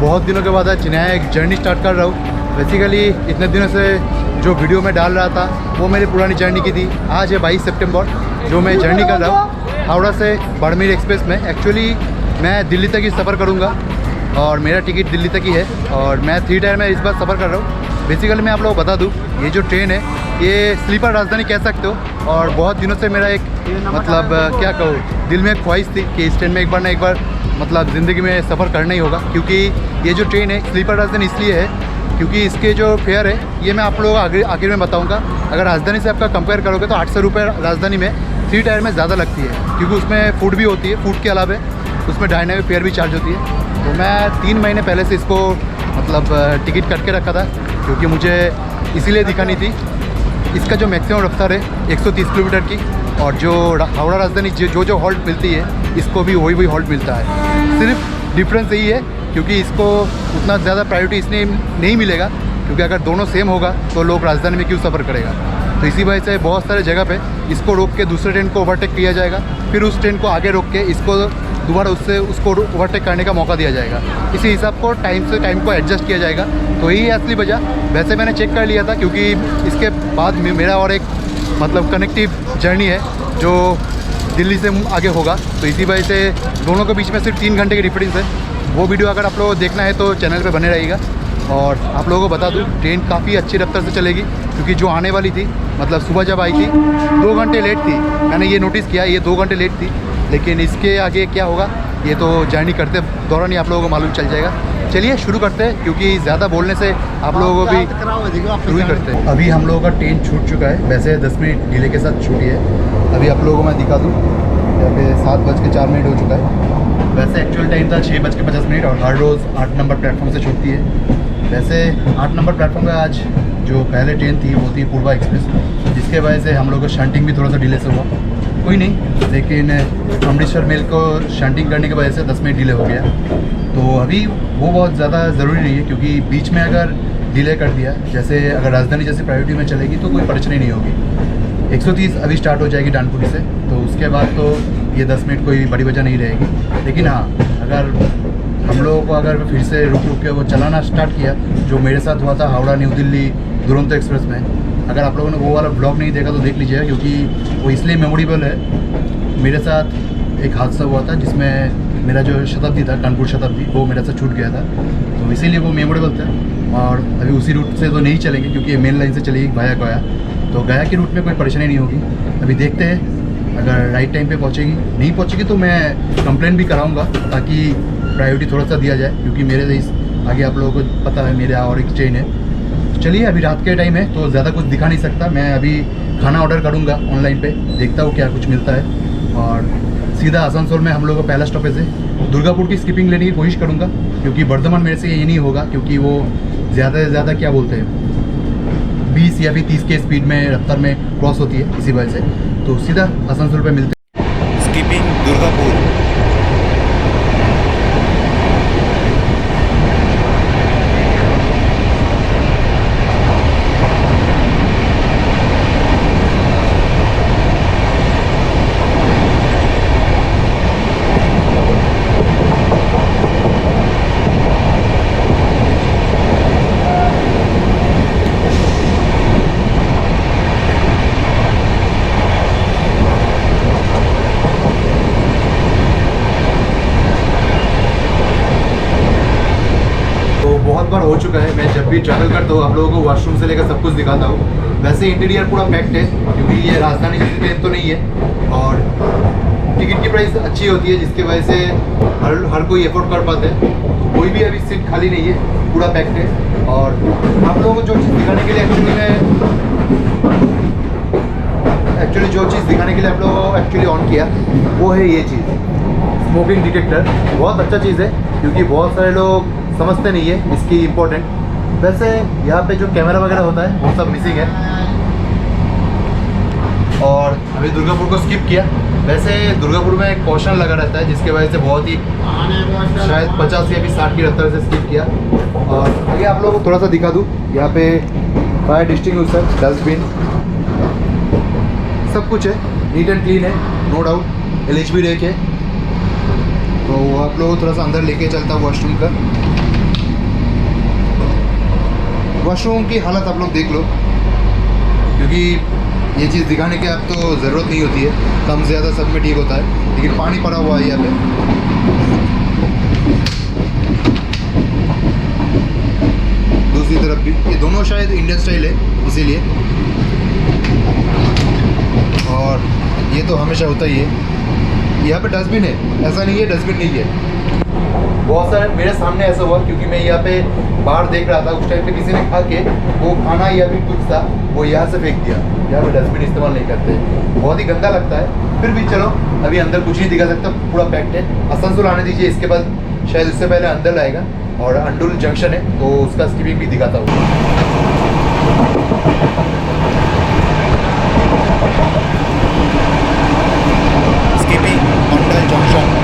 बहुत दिनों के बाद आज नया एक जर्नी स्टार्ट कर रहा हूँ। बेसिकली इतने दिनों से जो वीडियो में डाल रहा था वो मेरी पुरानी जर्नी की थी। आज है 22 सितंबर जो मैं जर्नी कर रहा हूँ हावड़ा से बाड़मेर एक्सप्रेस में। एक्चुअली मैं दिल्ली तक ही सफ़र करूँगा और मेरा टिकट दिल्ली तक ही है और मैं 3 टायर में इस बार सफ़र कर रहा हूँ। बेसिकली मैं आप लोगों को बता दूँ, ये जो ट्रेन है ये स्लीपर राजधानी कह सकते हो। और बहुत दिनों से मेरा एक मतलब क्या कहूँ दिल में एक ख्वाहिश थी कि इस ट्रेन में एक बार मतलब ज़िंदगी में सफ़र करना ही होगा, क्योंकि ये जो ट्रेन है स्लीपर राजधानी इसलिए है क्योंकि इसके जो फेयर है ये मैं आप लोगों को आखिर में बताऊंगा। अगर राजधानी से आपका कंपेयर करोगे तो 800 रुपये राजधानी में 3 टायर में ज़्यादा लगती है, क्योंकि उसमें फूड भी होती है। फूड के अलावा उसमें डायनामिक फेयर भी चार्ज होती है। तो मैं 3 महीने पहले से इसको मतलब टिकट कट के रखा था, क्योंकि मुझे इसीलिए दिखानी थी। इसका जो मैक्सिमम रफ्तार है 130 किलोमीटर की, और जो हावड़ा राजधानी जो हॉल्ट मिलती है इसको भी वही हॉल्ट मिलता है। सिर्फ डिफरेंस यही है क्योंकि इसको उतना ज़्यादा प्रायोरिटी इसलिए नहीं मिलेगा क्योंकि अगर दोनों सेम होगा तो लोग राजधानी में क्यों सफ़र करेगा। तो इसी वजह से बहुत सारे जगह पे इसको रोक के दूसरे ट्रेन को ओवरटेक किया जाएगा, फिर उस ट्रेन को आगे रोक के इसको दोबारा उसको ओवरटेक करने का मौका दिया जाएगा। इसी हिसाब को टाइम को एडजस्ट किया जाएगा। तो यही है असली वजह। वैसे मैंने चेक कर लिया था क्योंकि इसके बाद मेरा और एक मतलब कनेक्टिव जर्नी है जो दिल्ली से आगे होगा। तो इसी वजह से दोनों के बीच में सिर्फ 3 घंटे की डिफरेंस है। वो वीडियो अगर आप लोगों को देखना है तो चैनल पे बने रहेगा। और आप लोगों को बता दूं ट्रेन काफ़ी अच्छी रफ्तार से चलेगी, क्योंकि जो आने वाली थी मतलब सुबह जब आई थी 2 घंटे लेट थी। मैंने ये नोटिस किया ये 2 घंटे लेट थी, लेकिन इसके आगे क्या होगा ये तो जर्नी करते दौरान ही आप लोगों को मालूम चल जाएगा। चलिए शुरू करते हैं, क्योंकि ज़्यादा बोलने से आप लोगों को भी शुरू ही करते हैं। अभी हम लोगों का ट्रेन छूट चुका है, वैसे 10 मिनट डिले के साथ छूटी है। अभी आप लोगों को मैं दिखा दूँ, यहाँ पे 7:04 हो चुका है। वैसे एक्चुअल टाइम था 6:50 और हर रोज़ 8 नंबर प्लेटफॉर्म से छूटती है। वैसे 8 नंबर प्लेटफॉर्म का आज जो पहले ट्रेन थी वो थी पूर्वा एक्सप्रेस, जिसके वजह से हम लोग को शंटिंग भी थोड़ा सा डिले से हुआ। कोई नहीं, लेकिन अमृतसर मेल को शंटिंग करने की वजह से 10 मिनट डिले हो गया। तो अभी वो बहुत ज़्यादा ज़रूरी नहीं है, क्योंकि बीच में अगर डिले कर दिया, जैसे अगर राजधानी जैसे प्रायोरिटी में चलेगी तो कोई परेशानी नहीं होगी। 130 अभी स्टार्ट हो जाएगी डानपुरी से, तो उसके बाद तो ये 10 मिनट कोई बड़ी वजह नहीं रहेगी। लेकिन हाँ, अगर हम लोगों को अगर फिर से रुक के वो चलाना स्टार्ट किया जो मेरे साथ हुआ था हावड़ा न्यू दिल्ली दुरंतो एक्सप्रेस में, अगर आप लोगों ने वो वाला ब्लॉग नहीं देखा तो देख लीजिएगा, क्योंकि वो इसलिए मेमोरेबल है। मेरे साथ एक हादसा हुआ था जिसमें मेरा जो शताब्दी था कानपुर शताब्दी वो मेरे साथ छूट गया था, तो इसीलिए वो मेमोरेबल था। और अभी उसी रूट से तो नहीं चलेंगे क्योंकि मेन लाइन से चलेगी भाया गया, तो गया के रूट में कोई परेशानी नहीं होगी। अभी देखते हैं अगर राइट टाइम पे पहुंचेगी, नहीं पहुंचेगी तो मैं कंप्लेंट भी कराऊंगा ताकि प्रायोरिटी थोड़ा सा दिया जाए, क्योंकि मेरे से आगे आप लोगों को पता है मेरे और एक ट्रेन है। चलिए अभी रात के टाइम है तो ज़्यादा कुछ दिखा नहीं सकता। मैं अभी खाना ऑर्डर करूँगा ऑनलाइन पे, देखता हूँ क्या कुछ मिलता है। और सीधा आसनसोल में हम लोग का पहला स्टॉपेज है। दुर्गापुर की स्किपिंग लेने की कोशिश करूँगा, क्योंकि बर्धमान मेरे से ये नहीं होगा, क्योंकि वो ज़्यादा से ज़्यादा क्या बोलते हैं 20 या फिर 30 के स्पीड में रफ्तार में क्रॉस होती है, इसी वजह से। तो सीधा आसनसोल पे मिलते हैं। स्किपिंग दुर्गापुर। बहुत बार हो चुका है, मैं जब भी ट्रैवल करता हूँ आप लोगों को वॉशरूम से लेकर सब कुछ दिखाता हूँ। वैसे इंटीरियर पूरा पैक्ड है, क्योंकि ये राजधानी जैसी ट्रेन तो नहीं है और टिकट की प्राइस अच्छी होती है, जिसकी वजह से हर कोई एफोर्ड कर पाते हैं। तो कोई भी अभी सीट खाली नहीं है, पूरा पैक्ड है। और आप लोगों को जो चीज़ दिखाने के लिए एक्चुअली जो चीज़ दिखाने के लिए आप लोगों को एक्चुअली ऑन किया वो है ये चीज़, स्मोकिंग डिटेक्टर। बहुत अच्छा चीज़ है, क्योंकि बहुत सारे लोग समझते नहीं है इसकी इम्पोर्टेंट। वैसे यहाँ पे जो कैमरा वगैरह होता है वो सब मिसिंग है। और अभी दुर्गापुर को स्किप किया। वैसे दुर्गापुर में एक कॉशन लगा रहता है, जिसके वजह से बहुत ही शायद 50 या 60 की रफ्तार से स्किप किया। और आगे आप लोगों को थोड़ा सा दिखा दूँ, यहाँ पे फायर डिस्टिंग्विशर, डस्टबिन, सब कुछ है, नीट एंड क्लीन है, नो डाउट। LHB रेक है। तो आप लोगों को थोड़ा सा अंदर लेके चलता हूँ वॉशरूम का। वॉशरूम की हालत आप लोग देख लो, क्योंकि ये चीज़ दिखाने की आप तो ज़रूरत नहीं होती है, कम ज़्यादा सब में ठीक होता है, लेकिन पानी पड़ा हुआ है यहाँ पे। दूसरी तरफ भी, ये दोनों शायद इंडियन स्टाइल है इसीलिए, और ये तो हमेशा होता ही है। यहाँ पे डस्टबिन है, ऐसा नहीं है डस्टबिन नहीं है। बहुत सारे मेरे सामने ऐसा हुआ, क्योंकि मैं यहाँ पे बाहर देख रहा था, उस टाइम पे किसी ने खा के वो खाना या फिर कुछ था वो यहाँ से फेंक दिया। यहाँ पे डस्टबिन इस्तेमाल नहीं करते, बहुत ही गंदा लगता है। फिर भी चलो, अभी अंदर कुछ नहीं दिखा सकता, पूरा पैक्ड है। आसनसोल आने दीजिए, इसके बाद शायद उससे पहले अंदर लाएगा, और अंडुल जंक्शन है तो उसका स्कीपिंग भी दिखाता हूँ। Skipping अंडुल junction.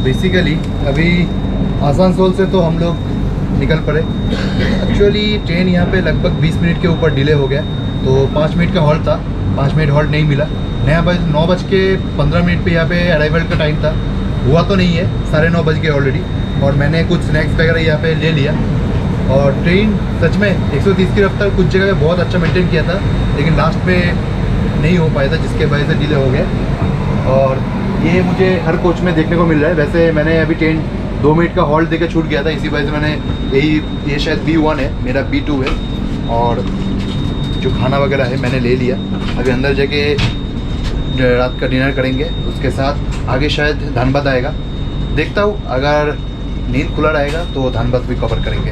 बेसिकली अभी आसनसोल से तो हम लोग निकल पड़े। एक्चुअली ट्रेन यहाँ पे लगभग 20 मिनट के ऊपर डिले हो गया, तो 5 मिनट का हॉल्ट था, 5 मिनट हॉल्ट नहीं मिला। 9:15 पे यहाँ पे अराइवल का टाइम था, हुआ तो नहीं है, 9:30 बज गए ऑलरेडी। और मैंने कुछ स्नैक्स वगैरह यहाँ पे ले लिया, और ट्रेन सच में 130 की रफ्तार कुछ जगह पे बहुत अच्छा मेंटेन किया था, लेकिन लास्ट में नहीं हो पाया था, जिसके वजह से डिले हो गया। और ये मुझे हर कोच में देखने को मिल रहा है। वैसे मैंने अभी ट्रेन 2 मिनट का हॉल्ट देकर छूट गया था, इसी वजह से मैंने ये शायद B1 है, मेरा B2 है। और जो खाना वगैरह है मैंने ले लिया, अभी अंदर जाके रात का डिनर करेंगे, उसके साथ आगे शायद धनबाद आएगा। देखता हूँ, अगर नींद खुला रहेगा तो धनबाद भी कवर करेंगे।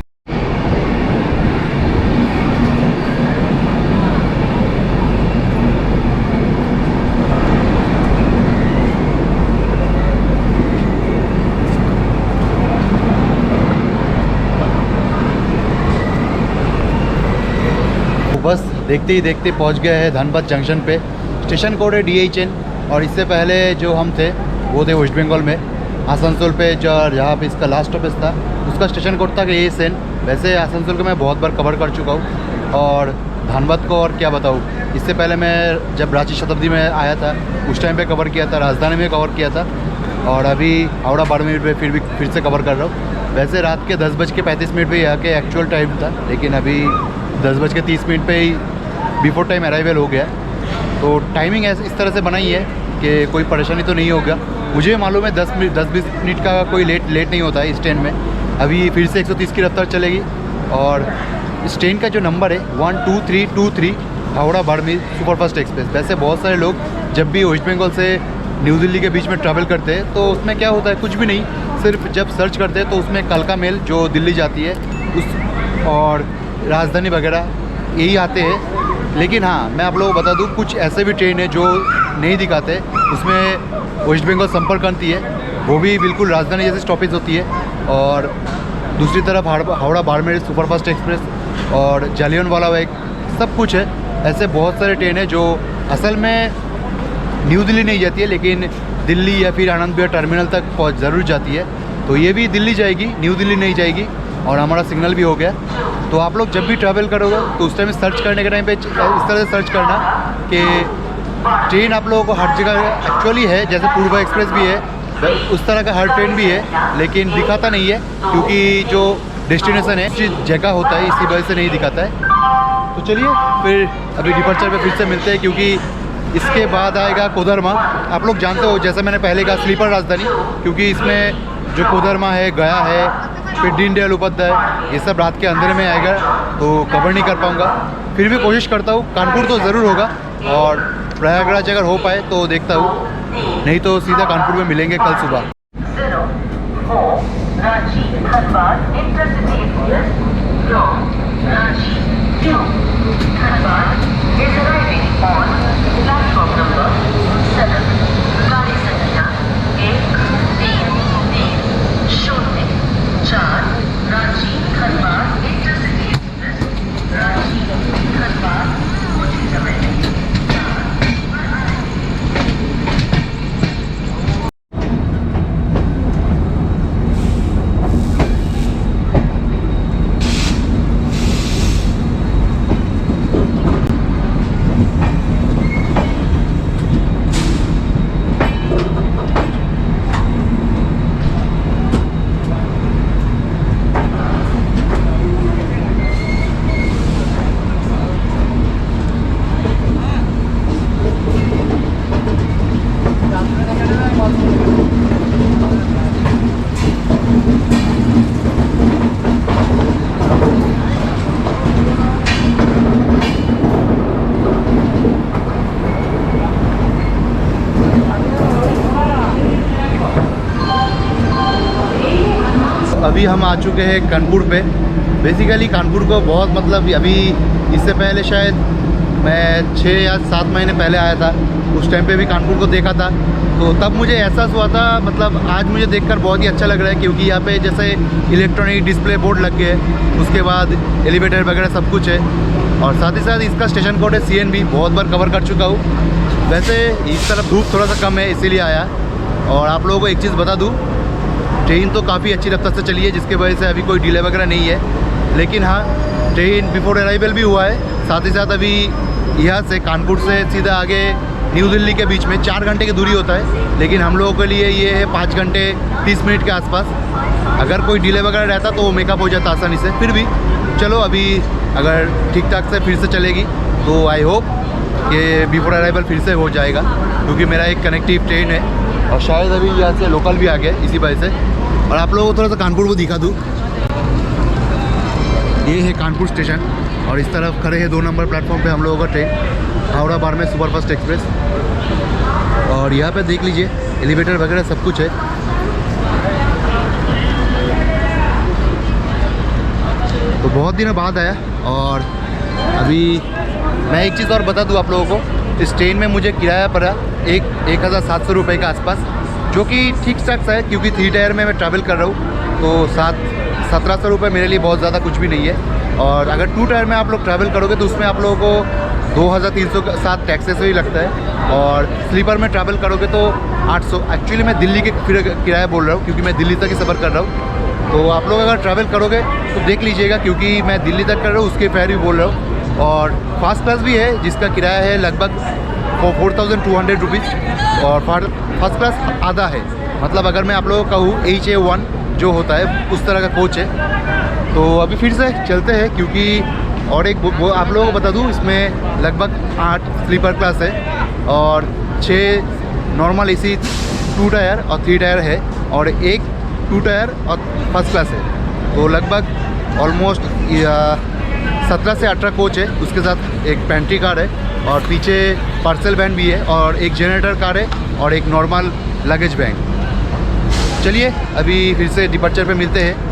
बस देखते ही देखते पहुंच गए हैं धनबाद जंक्शन पे। स्टेशन कोड है DHN, और इससे पहले जो हम थे वो थे वेस्ट बंगाल में, आसनसोल पे, जहाँ पे इसका लास्ट ऑफिस था उसका स्टेशन कोड था ASN। वैसे आसनसोल को मैं बहुत बार कवर कर चुका हूँ, और धनबाद को और क्या बताऊँ, इससे पहले मैं जब रांची शताब्दी में आया था उस टाइम पे कवर किया था, राजधानी में कवर किया था, और अभी हावड़ा बाड़मेर पे फिर से कवर कर रहा हूँ। वैसे रात के 10:35 पे यहाँ के एक्चुअल टाइम था, लेकिन अभी 10:30 पे ही बिफोर टाइम अराइवल हो गया। तो टाइमिंग ऐसे इस तरह से बनाई है कि कोई परेशानी तो नहीं होगा। मुझे मालूम है 10-20 मिनट का कोई लेट नहीं होता है इस ट्रेन में। अभी फिर से 130 की रफ्तार चलेगी, और इस ट्रेन का जो नंबर है 12323 हावड़ा बाड़मेर सुपरफास्ट एक्सप्रेस। वैसे बहुत सारे लोग जब भी वेस्ट बंगाल से न्यू दिल्ली के बीच में ट्रैवल करते हैं तो उसमें क्या होता है, कुछ भी नहीं, सिर्फ जब सर्च करते हैं तो उसमें कालका मेल जो दिल्ली जाती है उस और राजधानी वगैरह यही आते हैं। लेकिन हाँ, मैं आप लोगों को बता दूँ, कुछ ऐसे भी ट्रेन है जो नहीं दिखाते, उसमें वेस्ट बंगाल संपर्क क्रांति है, वो भी बिल्कुल राजधानी जैसी स्टॉपेज होती है। और दूसरी तरफ हावड़ा बाड़मेर सुपरफास्ट एक्सप्रेस और जालियनवाला बाग, सब कुछ है। ऐसे बहुत सारे ट्रेन है जो असल में न्यू दिल्ली नहीं जाती है, लेकिन दिल्ली या फिर आनंद विहार टर्मिनल तक ज़रूर जाती है। तो ये भी दिल्ली जाएगी, न्यू दिल्ली नहीं जाएगी, और हमारा सिग्नल भी हो गया। तो आप लोग जब भी ट्रैवल करोगे तो उस टाइम सर्च करने के टाइम पे इस तरह से सर्च करना कि ट्रेन आप लोगों को हर जगह एक्चुअली है, जैसे पूर्वा एक्सप्रेस भी है उस तरह का हर ट्रेन भी है, लेकिन दिखाता नहीं है क्योंकि जो डेस्टिनेशन है जिस जगह होता है इसी वजह से नहीं दिखाता है। तो चलिए फिर अभी डिपार्चर पे फिर से मिलते हैं, क्योंकि इसके बाद आएगा कोदरमा। आप लोग जानते हो, जैसे मैंने पहले कहा, स्लीपर राजधानी, क्योंकि इसमें जो कोदरमा है, गया है, फिर दीनदयाल उपाध्याय, ये सब रात के अंधेरे में आएगा, तो कवर नहीं कर पाऊँगा। फिर भी कोशिश करता हूँ, कानपुर तो ज़रूर होगा, और प्रयागराज अगर हो पाए तो देखता हूँ, नहीं तो सीधा कानपुर में मिलेंगे कल सुबह। अभी हम आ चुके हैं कानपुर पे। बेसिकली कानपुर को बहुत मतलब अभी इससे पहले शायद मैं 6 या 7 महीने पहले आया था, उस टाइम पे भी कानपुर को देखा था। तो तब मुझे एहसास हुआ था, मतलब आज मुझे देखकर बहुत ही अच्छा लग रहा है, क्योंकि यहाँ पे जैसे इलेक्ट्रॉनिक डिस्प्ले बोर्ड लग गए, उसके बाद एलिवेटर वगैरह सब कुछ है। और साथ ही साथ इसका स्टेशन कोड है CNB, बहुत बार कवर कर चुका हूँ। वैसे इस तरफ धूप थोड़ा सा कम है इसीलिए आया। और आप लोगों को एक चीज़ बता दूँ, ट्रेन तो काफ़ी अच्छी रफ्तार से चली है, जिसकी वजह से अभी कोई डिले वगैरह नहीं है। लेकिन हाँ, ट्रेन बिफोर अराइवल भी हुआ है। साथ ही साथ अभी यहाँ से कानपुर से सीधा आगे न्यू दिल्ली के बीच में 4 घंटे की दूरी होता है, लेकिन हम लोगों के लिए ये है 5 घंटे 30 मिनट के आसपास। अगर कोई डिले वगैरह रहता तो वो मेकअप हो जाता आसानी से। फिर भी चलो, अभी अगर ठीक ठाक से फिर से चलेगी तो आई होप कि बिफोर अराइवल फिर से हो जाएगा, क्योंकि मेरा एक कनेक्टिव ट्रेन है और शायद अभी यहाँ से लोकल भी आ गया इसी वजह से। और आप लोगों को थोड़ा सा कानपुर को दिखा दूँ, ये है कानपुर स्टेशन और इस तरफ खड़े हैं 2 नंबर प्लेटफॉर्म पे हम लोगों का train Howrah Barmer superfast express. और यहाँ पे देख लीजिए एलिवेटर वगैरह सब कुछ है। तो बहुत दिनों बाद आया। और अभी मैं एक चीज़ और बता दूँ आप लोगों को, इस ट्रेन में मुझे किराया पड़ा 1,700 रुपये के आसपास, जो कि ठीक ठाक सा है, क्योंकि 3 टायर में मैं ट्रैवल कर रहा हूँ। तो 1700 रुपये मेरे लिए बहुत ज़्यादा कुछ भी नहीं है। और अगर 2 टायर में आप लोग ट्रैवल करोगे तो उसमें आप लोगों को 2300 का साथ टैक्सेस ही लगता है। और स्लीपर में ट्रैवल करोगे तो 800। एक्चुअली मैं दिल्ली के फिर किराया बोल रहा हूँ, क्योंकि मैं दिल्ली तक ही सफ़र कर रहा हूँ। तो आप लोग अगर ट्रैवल करोगे तो देख लीजिएगा, क्योंकि मैं दिल्ली तक कर रहा हूँ, उसके फेयर भी बोल रहा हूँ। और फास्ट क्लास भी है जिसका किराया है लगभग 4200 रुपीज़। और फर्स्ट क्लास आधा है, मतलब अगर मैं आप लोगों को कहूँ HA1 जो होता है उस तरह का कोच है। तो अभी फिर से चलते हैं, क्योंकि और एक वो आप लोगों को बता दूं, इसमें लगभग 8 स्लीपर क्लास है और 6 नॉर्मल AC 2 टायर और 3 टायर है, और एक 2 टायर और फर्स्ट क्लास है। तो लगभग ऑलमोस्ट 17 से 18 कोच है। उसके साथ एक पेंट्री कार है और पीछे पार्सल वैन भी है, और एक जनरेटर कार है और एक नॉर्मल लगेज वैन। चलिए अभी फिर से डिपार्चर पे मिलते हैं।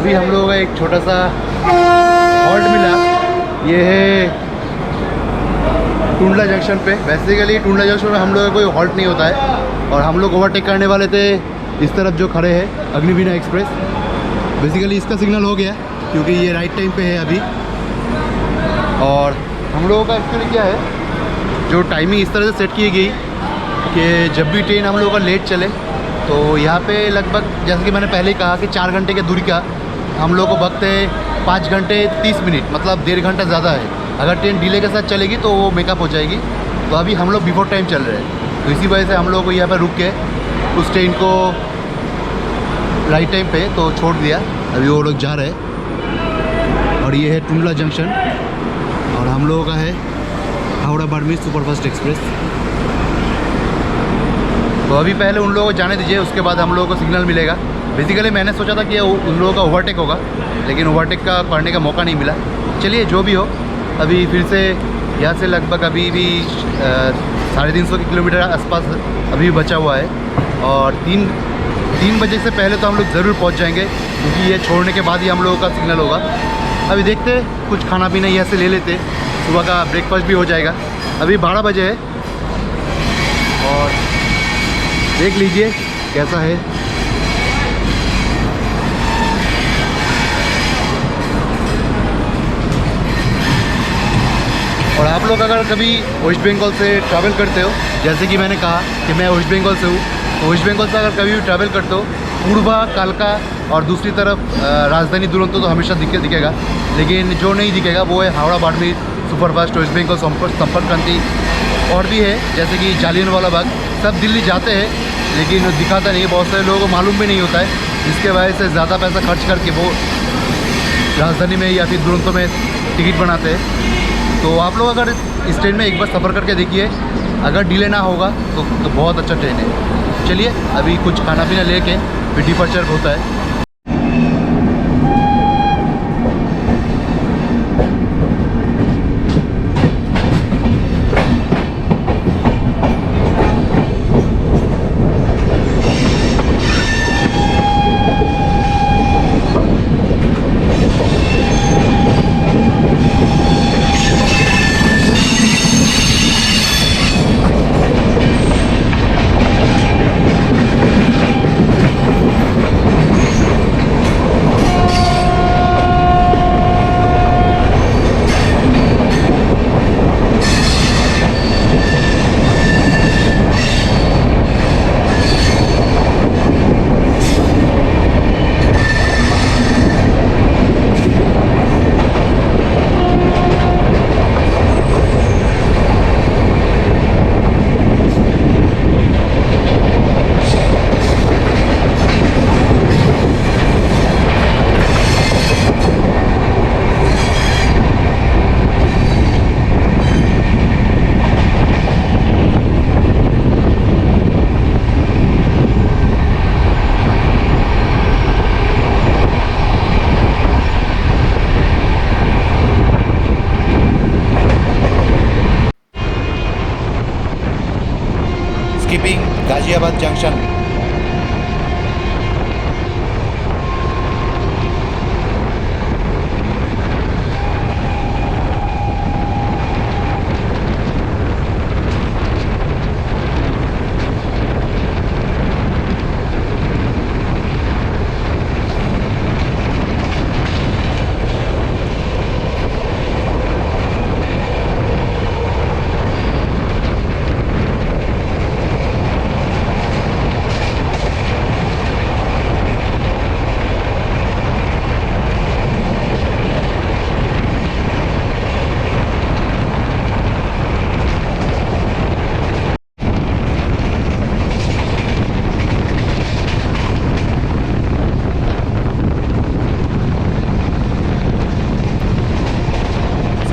अभी हम लोगों का एक छोटा सा हॉल्ट मिला। ये है टुंडला जंक्शन पे। बेसिकली टुंडला जंक्शन में हम लोगों का कोई हॉल्ट नहीं होता है और हम लोग ओवरटेक करने वाले थे इस तरफ जो खड़े हैं अग्निवीणा एक्सप्रेस। बेसिकली इसका सिग्नल हो गया क्योंकि ये राइट टाइम पे है अभी। और हम लोगों का एक्चुअली क्या है, जो टाइमिंग इस तरह से सेट की गई कि जब भी ट्रेन हम लोगों का लेट चले तो यहाँ पे लगभग, जैसे कि मैंने पहले ही कहा कि 4 घंटे की दूरी का हम लोग को वक्त है 5 घंटे 30 मिनट, मतलब 1.5 घंटा ज़्यादा है। अगर ट्रेन डिले के साथ चलेगी तो वो मेकअप हो जाएगी। तो अभी हम लोग बिफोर टाइम चल रहे हैं, तो इसी वजह से हम लोग को यहाँ पर रुक के उस ट्रेन को राइट टाइम पे तो छोड़ दिया। अभी वो लोग जा रहे हैं और ये है टुंडला जंक्शन और हम लोगों का है हावड़ा बाड़मेर सुपरफास्ट एक्सप्रेस। तो अभी पहले उन लोगों को जाने दीजिए, उसके बाद हम लोगों को सिग्नल मिलेगा। बेसिकली मैंने सोचा था कि उन लोगों का ओवरटेक होगा, लेकिन ओवरटेक का करने का मौका नहीं मिला। चलिए जो भी हो, अभी फिर से यहाँ से लगभग अभी भी 350 किलोमीटर आसपास अभी बचा हुआ है और 3 बजे से पहले तो हम लोग ज़रूर पहुँच जाएंगे, क्योंकि ये छोड़ने के बाद ही हम लोगों का सिग्नल होगा। अभी देखते कुछ खाना पीना यहाँ से ले लेते, सुबह का ब्रेकफास्ट भी हो जाएगा। अभी 12 बजे है और देख लीजिए कैसा है। और आप लोग अगर कभी वेस्ट बंगाल से ट्रैवल करते हो, जैसे कि मैंने कहा कि मैं वेस्ट बंगाल से हूँ, तो वेस्ट बंगाल से अगर कभी भी ट्रैवल करते हो, पूर्वा कालका और दूसरी तरफ राजधानी दुरंतो तो हमेशा दिखेगा। लेकिन जो नहीं दिखेगा वो है हावड़ा बाड़मेर सुपरफास्ट वेस्ट बंगाल संपर्क क्रांति। और भी है जैसे कि जालियनवाला बाग। सब दिल्ली जाते हैं लेकिन दिखाता नहीं है, बहुत सारे लोगों को मालूम भी नहीं होता है, जिसके वजह से ज़्यादा पैसा खर्च करके वो राजधानी में या फिर दुरंतो में टिकट बनाते हैं। तो आप लोग अगर इस ट्रेन में एक बार सफ़र करके देखिए, अगर डिले ना होगा तो बहुत अच्छा ट्रेन है। चलिए अभी कुछ खाना पीना लेके फिर डिपार्चर होता है। Ghaziabad junction.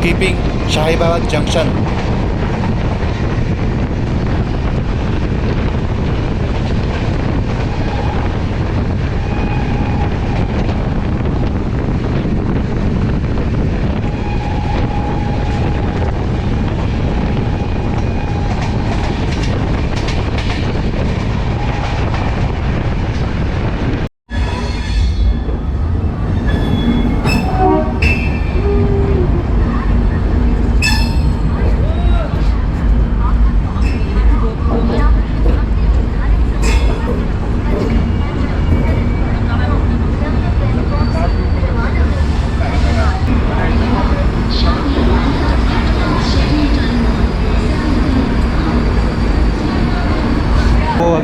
skipping Shahibaad Junction.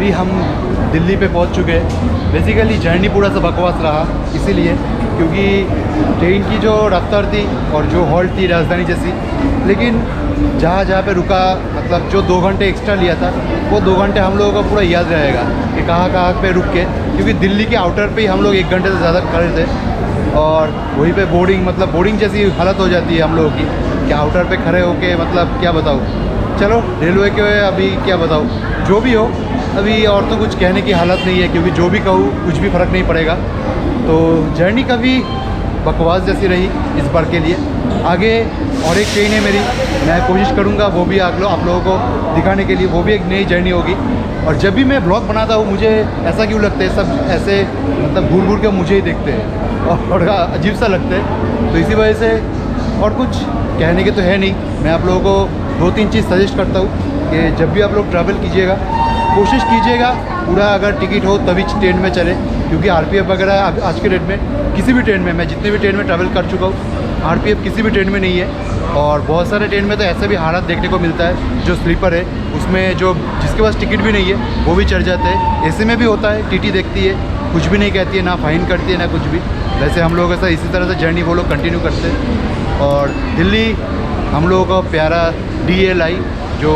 अभी हम दिल्ली पे पहुंच चुके हैं। बेसिकली जर्नी पूरा सा बकवास रहा इसीलिए क्योंकि ट्रेन की जो रफ्तार थी और जो हॉल्ट थी राजधानी जैसी, लेकिन जहाँ पे रुका मतलब जो 2 घंटे एक्स्ट्रा लिया था वो 2 घंटे हम लोगों को पूरा याद रहेगा कि कहाँ पे रुक के, क्योंकि दिल्ली के आउटर पे ही हम लोग 1 घंटे से ज़्यादा खड़े थे और वहीं पे बोर्डिंग जैसी हालत हो जाती है हम लोगों की कि आउटर पे खड़े होके मतलब क्या बताऊँ। चलो रेलवे के अभी क्या बताऊँ, जो भी हो अभी और तो कुछ कहने की हालत नहीं है क्योंकि जो भी कहूँ कुछ भी फ़र्क नहीं पड़ेगा। तो जर्नी काफ़ी बकवास जैसी रही इस बार के लिए। आगे और एक ट्रेन है मेरी, मैं कोशिश करूँगा वो भी आप लोगों को दिखाने के लिए, वो भी एक नई जर्नी होगी। और जब भी मैं ब्लॉग बनाता हूँ मुझे ऐसा क्यों लगता है सब ऐसे मतलब घूर के मुझे ही देखते हैं और थोड़ा अजीब सा लगता है, तो इसी वजह से और कुछ कहने के तो है नहीं। मैं आप लोगों को 2-3 चीज़ सजेस्ट करता हूँ कि जब भी आप लोग ट्रैवल कीजिएगा कोशिश कीजिएगा पूरा अगर टिकट हो तभी ट्रेन में चले, क्योंकि RPF वगैरह आज के डेट में किसी भी ट्रेन में, मैं जितने भी ट्रेन में ट्रैवल कर चुका हूँ RPF किसी भी ट्रेन में नहीं है। और बहुत सारे ट्रेन में तो ऐसे भी हालत देखने को मिलता है, जो स्लीपर है उसमें जो जिसके पास टिकट भी नहीं है वो भी चढ़ जाते हैं। ऐसे में भी होता है, TT देखती है कुछ भी नहीं कहती है, ना फाइन करती है ना कुछ भी। वैसे हम लोगों के साथ इसी तरह से जर्नी वो लोग कंटिन्यू करते हैं। और दिल्ली हम लोगों का प्यारा DLI जो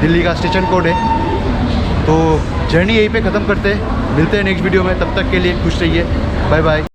दिल्ली का स्टेशन कोड है। तो जर्नी यहीं पे ख़त्म करते हैं, मिलते हैं नेक्स्ट वीडियो में, तब तक के लिए खुश रहिए, बाय बाय।